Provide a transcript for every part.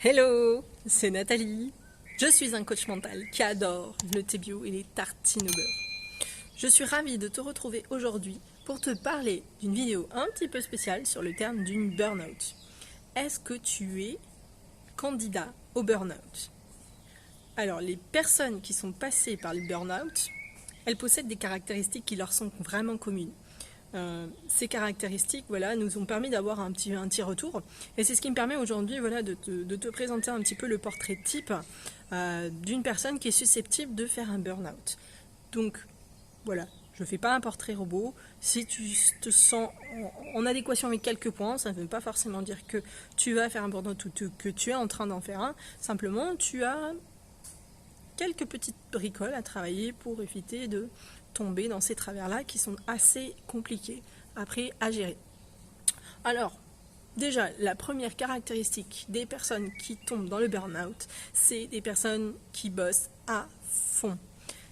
Hello, c'est Nathalie. Je suis un coach mental qui adore le thé bio et les tartines au beurre. Je suis ravie de te retrouver aujourd'hui pour te parler d'une vidéo un petit peu spéciale sur le terme d'une burn-out. Est-ce que tu es candidat au burn-out? Alors, les personnes qui sont passées par le burn-out, elles possèdent des caractéristiques qui leur sont vraiment communes. Ces caractéristiques nous ont permis d'avoir un petit retour, et c'est ce qui me permet aujourd'hui de te présenter un petit peu le portrait type d'une personne qui est susceptible de faire un burn-out. Donc voilà, je ne fais pas un portrait robot. Si tu te sens en adéquation avec quelques points, ça ne veut pas forcément dire que tu vas faire un burn-out ou que tu es en train d'en faire un. Simplement, tu as quelques petites bricoles à travailler pour éviter de tomber dans ces travers-là qui sont assez compliqués après à gérer. Alors, déjà, la première caractéristique des personnes qui tombent dans le burn-out, c'est des personnes qui bossent à fond.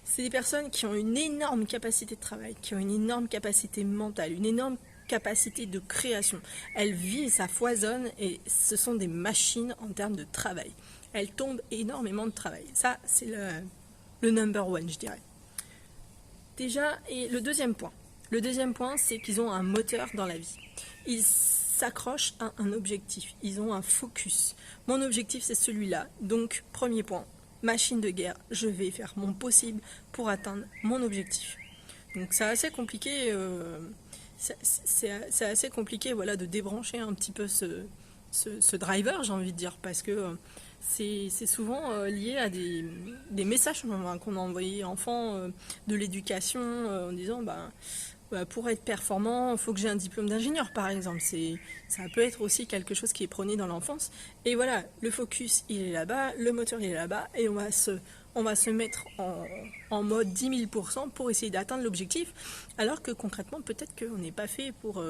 C'est des personnes qui ont une énorme capacité de travail, qui ont une énorme capacité mentale, une énorme capacité de création. Elles vivent, ça foisonne et ce sont des machines en termes de travail. Elles tombent énormément de travail. Ça, c'est le number one, je dirais. Déjà, et le deuxième point, c'est qu'ils ont un moteur dans la vie. Ils s'accrochent à un objectif, ils ont un focus. Mon objectif, c'est celui-là. Donc, premier point, machine de guerre, je vais faire mon possible pour atteindre mon objectif. Donc, c'est assez compliqué, c'est assez compliqué de débrancher un petit peu ce driver, j'ai envie de dire, parce que c'est souvent lié à des messages qu'on a envoyés enfants de l'éducation en disant pour être performant, il faut que j'ai un diplôme d'ingénieur par exemple. Ça peut être aussi quelque chose qui est prôné dans l'enfance. Et voilà, le focus il est là-bas, le moteur il est là-bas, et on va se mettre en mode 10 000% pour essayer d'atteindre l'objectif, alors que concrètement peut-être qu'on n'est pas fait pour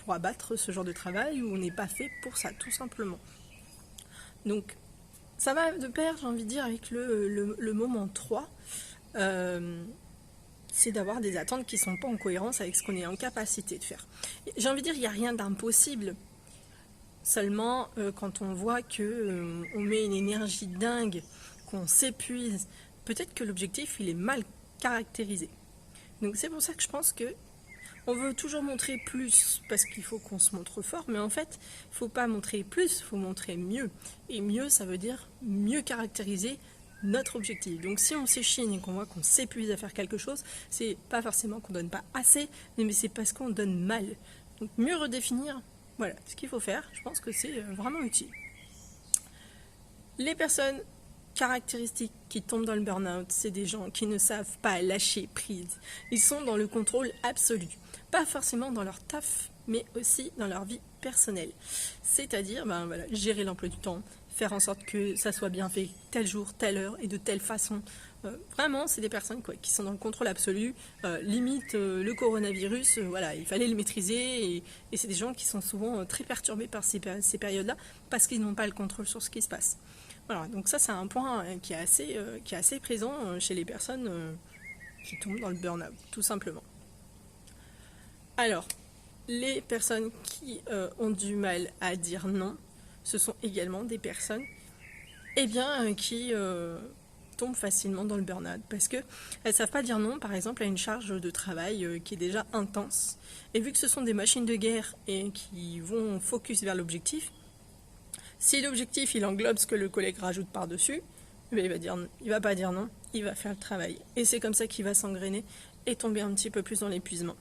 abattre ce genre de travail, ou on n'est pas fait pour ça tout simplement. Donc, ça va de pair, j'ai envie de dire, avec le moment 3. C'est d'avoir des attentes qui ne sont pas en cohérence avec ce qu'on est en capacité de faire. J'ai envie de dire, il n'y a rien d'impossible. Seulement, quand on voit qu'on met une énergie dingue, qu'on s'épuise, peut-être que l'objectif, il est mal caractérisé. Donc c'est pour ça que je pense que on veut toujours montrer plus parce qu'il faut qu'on se montre fort, mais en fait, il ne faut pas montrer plus, il faut montrer mieux. Et mieux, ça veut dire mieux caractériser notre objectif. Donc si on s'échine et qu'on voit qu'on s'épuise à faire quelque chose, c'est pas forcément qu'on donne pas assez, mais c'est parce qu'on donne mal. Donc mieux redéfinir, voilà, ce qu'il faut faire, je pense que c'est vraiment utile. Les personnes caractéristiques qui tombent dans le burn-out, c'est des gens qui ne savent pas lâcher prise. Ils sont dans le contrôle absolu. Pas forcément dans leur taf, mais aussi dans leur vie personnelle. C'est-à-dire, gérer l'emploi du temps, faire en sorte que ça soit bien fait tel jour, telle heure et de telle façon. Vraiment, c'est des personnes qui sont dans le contrôle absolu. Limite, le coronavirus, il fallait le maîtriser. Et c'est des gens qui sont souvent très perturbés par ces périodes-là parce qu'ils n'ont pas le contrôle sur ce qui se passe. Voilà, donc ça c'est un point qui est assez présent chez les personnes qui tombent dans le burn-out, tout simplement. Alors, les personnes qui ont du mal à dire non, ce sont également des personnes qui tombent facilement dans le burn-out parce qu'elles ne savent pas dire non, par exemple, à une charge de travail qui est déjà intense. Et vu que ce sont des machines de guerre et qui vont focus vers l'objectif, si l'objectif il englobe ce que le collègue rajoute par-dessus, il va pas dire non, il va faire le travail. Et c'est comme ça qu'il va s'engrainer et tomber un petit peu plus dans l'épuisement.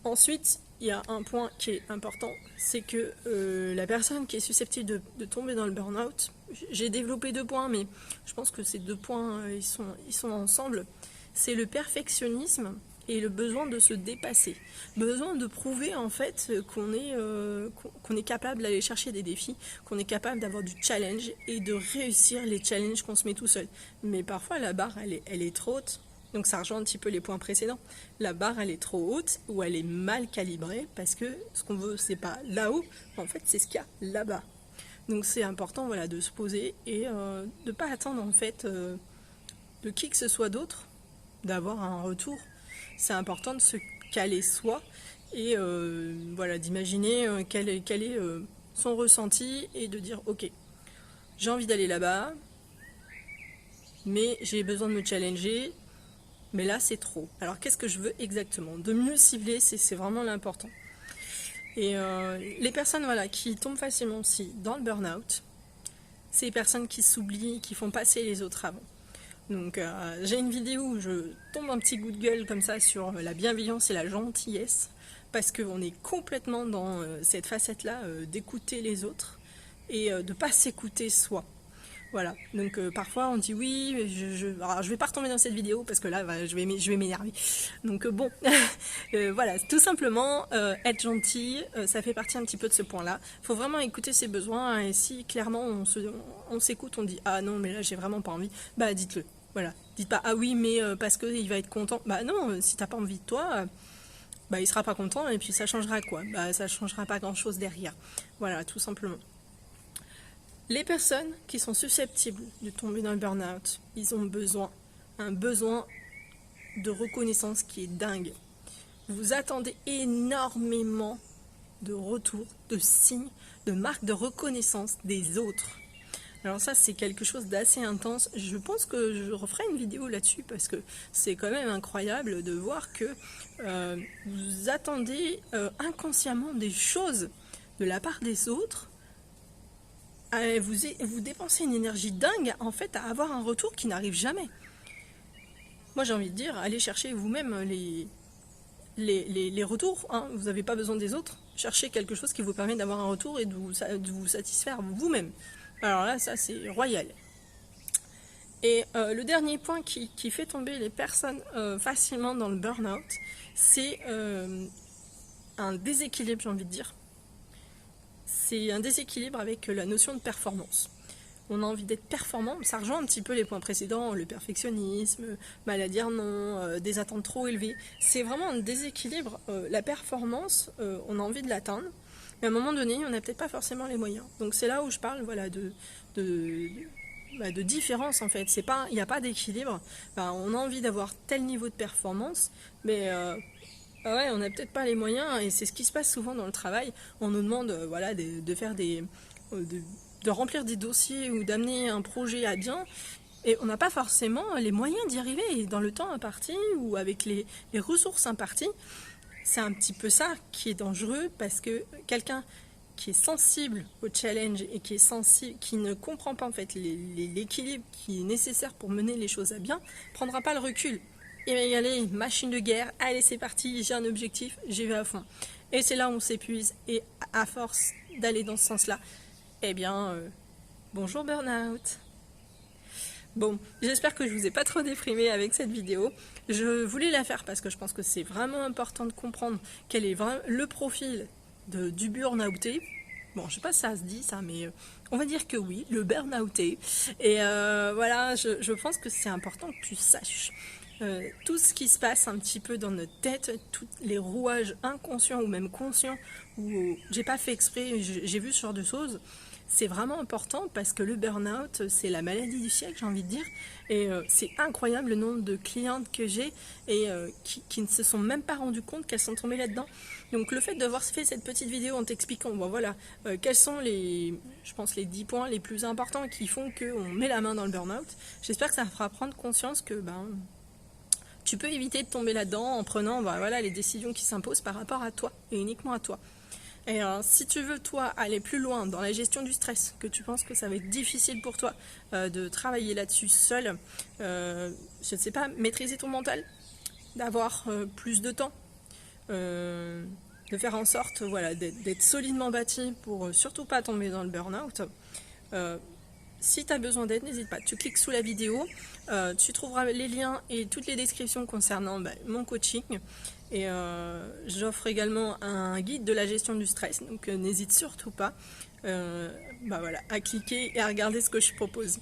Ensuite, il y a un point qui est important, c'est que la personne qui est susceptible de tomber dans le burn-out, j'ai développé 2 points, mais je pense que ces 2 points, ils sont ensemble, c'est le perfectionnisme et le besoin de se dépasser. Besoin de prouver en fait qu'on est capable d'aller chercher des défis, qu'on est capable d'avoir du challenge et de réussir les challenges qu'on se met tout seul. Mais parfois la barre, elle est trop haute. Donc ça rejoint un petit peu les points précédents. La barre, elle est trop haute ou elle est mal calibrée parce que ce qu'on veut, c'est pas là-haut, en fait, c'est ce qu'il y a là-bas. Donc c'est important de se poser et de ne pas attendre en fait de qui que ce soit d'autre d'avoir un retour. C'est important de se caler soi et d'imaginer quel est son ressenti et de dire ok, j'ai envie d'aller là-bas, mais j'ai besoin de me challenger, mais là c'est trop. Alors qu'est-ce que je veux exactement? De mieux cibler, c'est vraiment l'important. Et les personnes voilà, qui tombent facilement aussi dans le burn-out, c'est les personnes qui s'oublient, qui font passer les autres avant. Donc j'ai une vidéo où je tombe un petit coup de gueule comme ça sur la bienveillance et la gentillesse, parce qu'on est complètement dans cette facette-là d'écouter les autres et de ne pas s'écouter soi. Voilà, donc parfois on dit oui, alors je vais pas retomber dans cette vidéo parce que là je vais m'énerver. Donc bon, voilà, tout simplement être gentil, ça fait partie un petit peu de ce point-là. Il faut vraiment écouter ses besoins et si clairement on s'écoute, on dit ah non mais là j'ai vraiment pas envie, bah dites-le. Voilà, dites pas ah oui mais parce qu'il va être content. Bah non, si t'as pas envie de toi, bah il sera pas content et puis ça changera quoi? Bah ça changera pas grand-chose derrière. Voilà, tout simplement. Les personnes qui sont susceptibles de tomber dans le burn-out, ils ont un besoin de reconnaissance qui est dingue. Vous attendez énormément de retours, de signes, de marques de reconnaissance des autres. Alors ça, c'est quelque chose d'assez intense. Je pense que je referai une vidéo là-dessus parce que c'est quand même incroyable de voir que vous attendez inconsciemment des choses de la part des autres. Vous dépensez une énergie dingue en fait à avoir un retour qui n'arrive jamais. Moi j'ai envie de dire, allez chercher vous-même les retours, hein. Vous n'avez pas besoin des autres. Cherchez quelque chose qui vous permet d'avoir un retour et de vous satisfaire vous-même. Alors là ça c'est royal. Et le dernier point qui fait tomber les personnes facilement dans le burn-out, c'est un déséquilibre, j'ai envie de dire. C'est un déséquilibre avec la notion de performance. On a envie d'être performant, ça rejoint un petit peu les points précédents, le perfectionnisme, mal à dire non, des attentes trop élevées. C'est vraiment un déséquilibre. La performance, on a envie de l'atteindre, mais à un moment donné, on n'a peut-être pas forcément les moyens. Donc c'est là où je parle voilà, de différence en fait. Il n'y a pas d'équilibre. On a envie d'avoir tel niveau de performance, mais ouais, on n'a peut-être pas les moyens et c'est ce qui se passe souvent dans le travail. On nous demande voilà, de faire de remplir des dossiers ou d'amener un projet à bien et on n'a pas forcément les moyens d'y arriver dans le temps imparti ou avec les ressources imparties. C'est un petit peu ça qui est dangereux parce que quelqu'un qui est sensible au challenge et qui ne comprend pas en fait l'équilibre qui est nécessaire pour mener les choses à bien, prendra pas le recul. Et bien y aller, machine de guerre, allez c'est parti, j'ai un objectif, j'y vais à fond. Et c'est là où on s'épuise, et à force d'aller dans ce sens-là, eh bien, bonjour burn-out. Bon, j'espère que je vous ai pas trop déprimé avec cette vidéo. Je voulais la faire parce que je pense que c'est vraiment important de comprendre quel est le profil du burn-outé. Bon, je sais pas si ça se dit ça, mais on va dire que oui, le burn-outé. Et voilà, je pense que c'est important que tu saches. Tout ce qui se passe un petit peu dans notre tête, tous les rouages inconscients ou même conscients, où j'ai pas fait exprès, j'ai vu ce genre de choses, c'est vraiment important parce que le burn-out, c'est la maladie du siècle, j'ai envie de dire, et c'est incroyable le nombre de clientes que j'ai et qui ne se sont même pas rendues compte qu'elles sont tombées là-dedans. Donc le fait d'avoir fait cette petite vidéo en t'expliquant, bon, voilà, quels sont je pense les 10 points les plus importants qui font qu'on met la main dans le burn-out, j'espère que ça fera prendre conscience que tu peux éviter de tomber là-dedans en prenant voilà, les décisions qui s'imposent par rapport à toi et uniquement à toi. Et si tu veux, toi, aller plus loin dans la gestion du stress, que tu penses que ça va être difficile pour toi de travailler là-dessus seul, je ne sais pas, maîtriser ton mental, d'avoir plus de temps, de faire en sorte voilà, d'être solidement bâti pour surtout pas tomber dans le burn-out. Si tu as besoin d'aide, n'hésite pas, tu cliques sous la vidéo, tu trouveras les liens et toutes les descriptions concernant mon coaching. Et j'offre également un guide de la gestion du stress, donc n'hésite surtout pas voilà, à cliquer et à regarder ce que je propose.